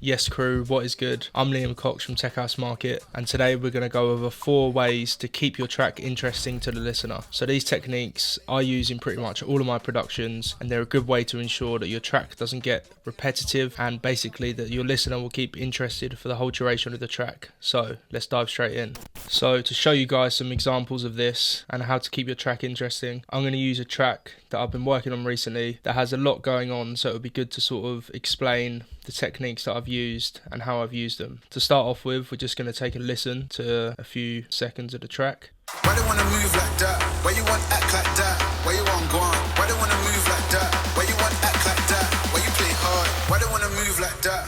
Yes crew, what is good? I'm Liam Cox from Tech House Market, and today we're going to go over 4 ways to keep your track interesting to the listener. So these techniques I use in pretty much all of my productions, and they're a good way to ensure that your track doesn't get repetitive and basically that your listener will keep interested for the whole duration of the track. So let's dive straight in. So to show you guys some examples of this and how to keep your track interesting, I'm going to use a track that I've been working on recently that has a lot going on, so it would be good to sort of explain the techniques that I've used and how I've used them. To start off with, we're just going to take a listen to a few seconds of the track. Why they wanna move like that? Why you want act like that? Why you want go on? Why they wanna move like that? Why you want act like that? Why you play hard? Why they wanna move like that?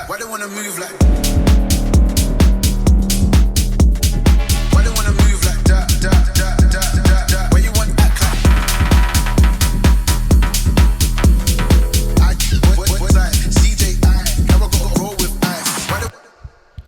Why they wanna move like Why they wanna move like that? Why you want act like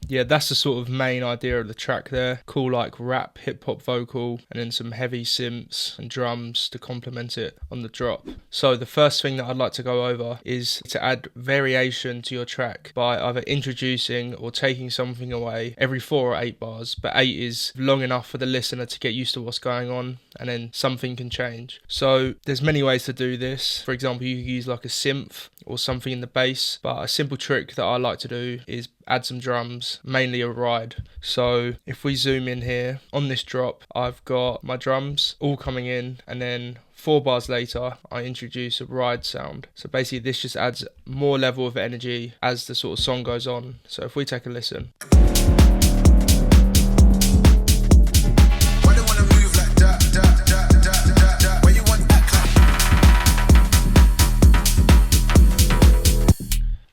Yeah, that's the sort of main idea of the track there. Cool like rap, hip hop vocal, and then some heavy synths and drums to complement it on the drop. So the first thing that I'd like to go over is to add variation to your track by either introducing or taking something away every 4 or 8 bars, but 8 is long enough for the listener to get used to what's going on, and then something can change. So there's many ways to do this. For example, you could use like a synth or something in the bass, but a simple trick that I like to do is add some drums, mainly a ride. So if we zoom in here on this drop, I've got my drums all coming in, and then 4 bars later I introduce a ride sound. So basically this just adds more level of energy as the sort of song goes on. So if we take a listen.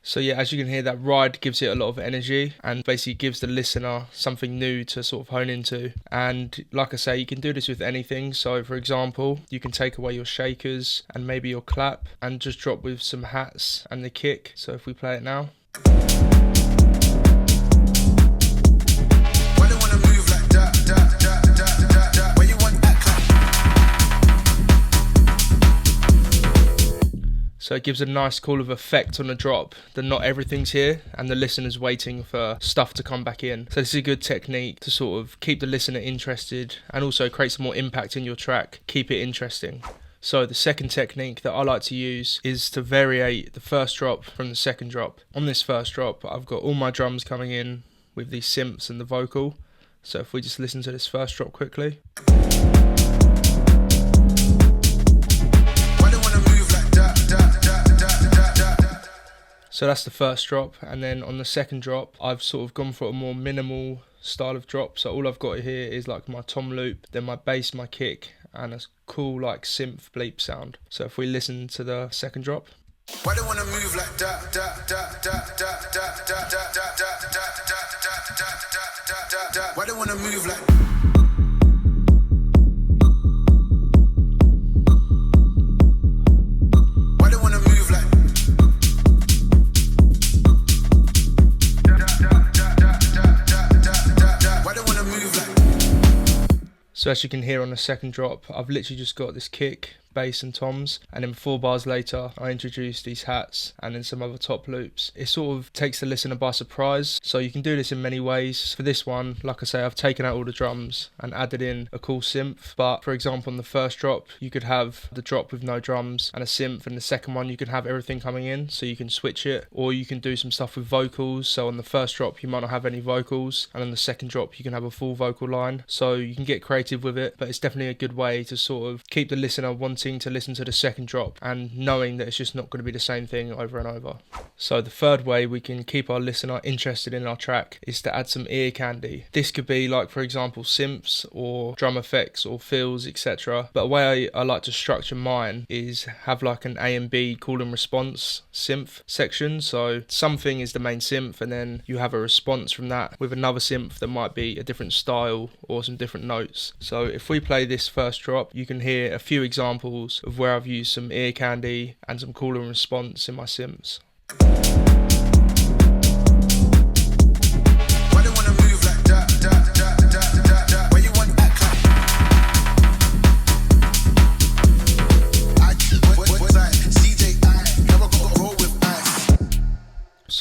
So yeah, as you can hear, that ride gives it a lot of energy and basically gives the listener something new to sort of hone into. And like I say, you can do this with anything. So for example, you can take away your shakers and maybe your clap and just drop with some hats and the kick. So if we play it now. So it gives a nice cool of effect on the drop that not everything's here and the listener's waiting for stuff to come back in. So this is a good technique to sort of keep the listener interested and also create some more impact in your track, keep it interesting. So the second technique that I like to use is to variate the first drop from the second drop. On this first drop, I've got all my drums coming in with these synths and the vocal. So if we just listen to this first drop quickly. So that's the first drop, and then on the second drop I've sort of gone for a more minimal style of drop. So all I've got here is like my tom loop, then my bass, my kick, and a cool like synth bleep sound. So if we listen to the second drop. Why they wanna move like that? Why they wanna move like So as you can hear on the second drop, I've literally just got this kick, bass and toms, and then 4 bars later I introduce these hats and then some other top loops. It sort of takes the listener by surprise, so you can do this in many ways. For this one, like I say, I've taken out all the drums and added in a cool synth, but for example on the first drop you could have the drop with no drums and a synth, and the second one you can have everything coming in, so you can switch it, or you can do some stuff with vocals. So on the first drop you might not have any vocals, and on the second drop you can have a full vocal line. So you can get creative with it, but it's definitely a good way to sort of keep the listener wanting to listen to the second drop and knowing that it's just not going to be the same thing over and over. So the third way we can keep our listener interested in our track is to add some ear candy. This could be like, for example, synths or drum effects or fills, etc. But the way I like to structure mine is have like an A and B call and response synth section. So something is the main synth, and then you have a response from that with another synth that might be a different style or some different notes. So if we play this first drop, you can hear a few examples of where I've used some ear candy and some call and response in my synths.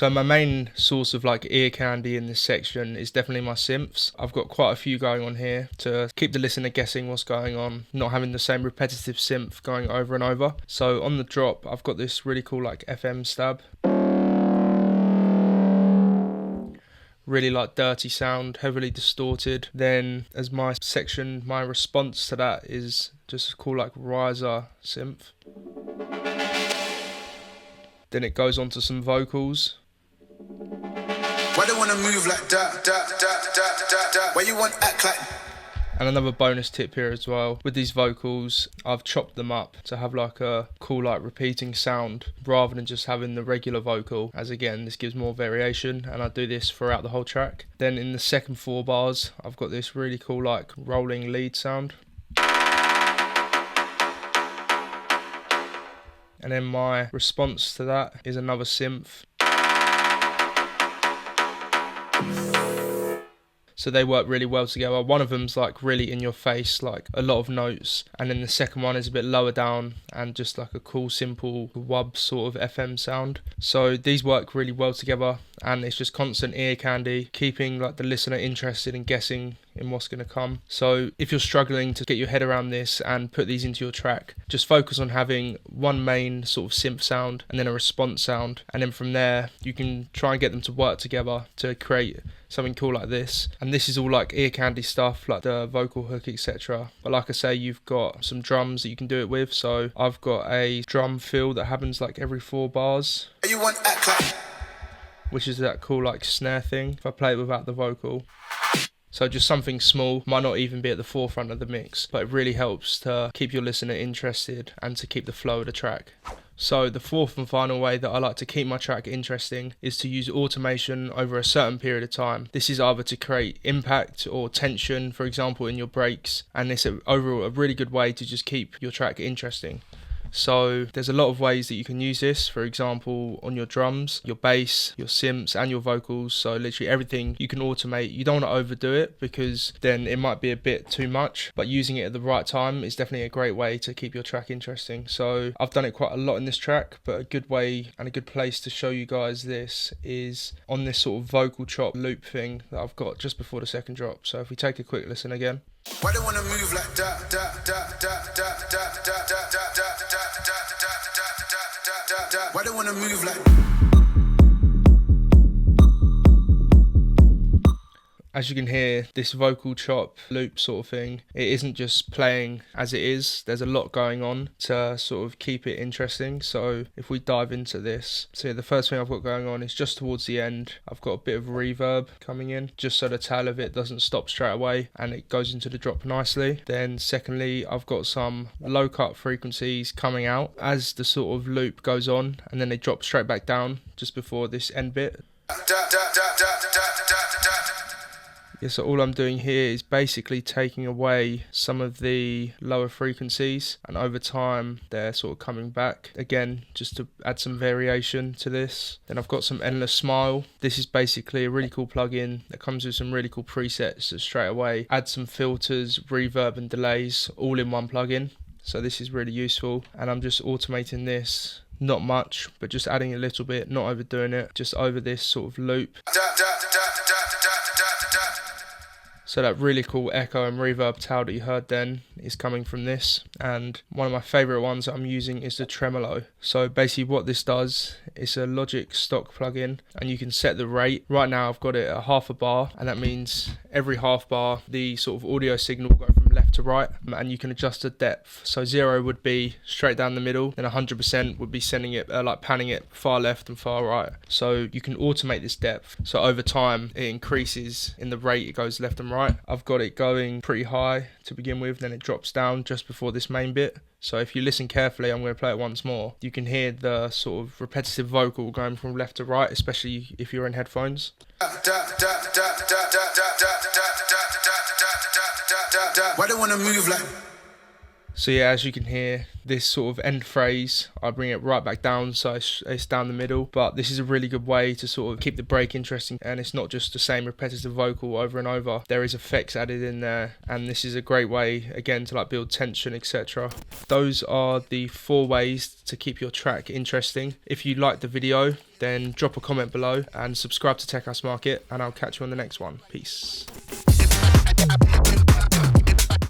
So my main source of like ear candy in this section is definitely my synths. I've got quite a few going on here to keep the listener guessing what's going on, not having the same repetitive synth going over and over. So on the drop, I've got this really cool like FM stab. Really like dirty sound, heavily distorted. Then as my section, my response to that is just a cool like riser synth. Then it goes on to some vocals. Why they wanna move like that? Why you want act like? And another bonus tip here as well, with these vocals, I've chopped them up to have like a cool like repeating sound rather than just having the regular vocal, as again this gives more variation, and I do this throughout the whole track. Then in the second 4 bars, I've got this really cool like rolling lead sound. And then my response to that is another synth. So they work really well together. One of them's like really in your face, like a lot of notes, and then the second one is a bit lower down and just like a cool simple wub sort of FM sound. So these work really well together, and it's just constant ear candy, keeping like the listener interested in guessing in what's going to come. So if you're struggling to get your head around this and put these into your track, just focus on having one main sort of synth sound and then a response sound, and then from there you can try and get them to work together to create something cool like this. And this is all like ear candy stuff, like the vocal hook, etc. But like I say, you've got some drums that you can do it with. So I've got a drum fill that happens like every 4 bars, You want act like? which is that cool like snare thing if I play it without the vocal. So just something small, might not even be at the forefront of the mix, but it really helps to keep your listener interested and to keep the flow of the track. So the fourth and final way that I like to keep my track interesting is to use automation over a certain period of time. This is either to create impact or tension, for example, in your breaks, and it's overall a really good way to just keep your track interesting. So there's a lot of ways that you can use this, for example, on your drums, your bass, your synths and your vocals. So literally everything you can automate. You don't want to overdo it because then it might be a bit too much, but using it at the right time is definitely a great way to keep your track interesting. So I've done it quite a lot in this track, but a good way and a good place to show you guys this is on this sort of vocal chop loop thing that I've got just before the second drop. So if we take a quick listen again. Why they wanna move like that? Why they wanna move like? As you can hear, this vocal chop loop sort of thing, it isn't just playing as it is. There's a lot going on to sort of keep it interesting. So if we dive into this, so the first thing I've got going on is just towards the end, I've got a bit of reverb coming in, just so the tail of it doesn't stop straight away and it goes into the drop nicely. Then secondly, I've got some low cut frequencies coming out as the sort of loop goes on, and then they drop straight back down just before this end bit. Yeah, so all I'm doing here is basically taking away some of the lower frequencies, and over time they're sort of coming back again just to add some variation to this. Then I've got some Endless Smile. This is basically a really cool plugin that comes with some really cool presets that straight away add some filters, reverb and delays all in one plugin. So this is really useful, and I'm just automating this, not much, but just adding a little bit, not overdoing it, just over this sort of loop. So that really cool echo and reverb tail that you heard then is coming from this. And one of my favourite ones that I'm using is the tremolo. So basically what this does, it's a Logic stock plugin, and you can set the rate. Right now I've got it at half a bar, and that means every half bar the sort of audio signal will go from left to right, and you can adjust the depth. So 0 would be straight down the middle, then 100% would be sending it like panning it far left and far right. So you can automate this depth, so over time it increases in the rate it goes left and right. I've got it going pretty high to begin with, then it drops down just before this main bit. So if you listen carefully, I'm going to play it once more, you can hear the sort of repetitive vocal going from left to right, especially if you're in headphones. Why they wanna move like? So yeah, as you can hear, this sort of end phrase, I bring it right back down so it's down the middle. But this is a really good way to sort of keep the break interesting, and it's not just the same repetitive vocal over and over. There is effects added in there, and this is a great way again to like build tension, etc. Those are the 4 ways to keep your track interesting. If you liked the video, then drop a comment below and subscribe to Tech House Market, and I'll catch you on the next one. Peace.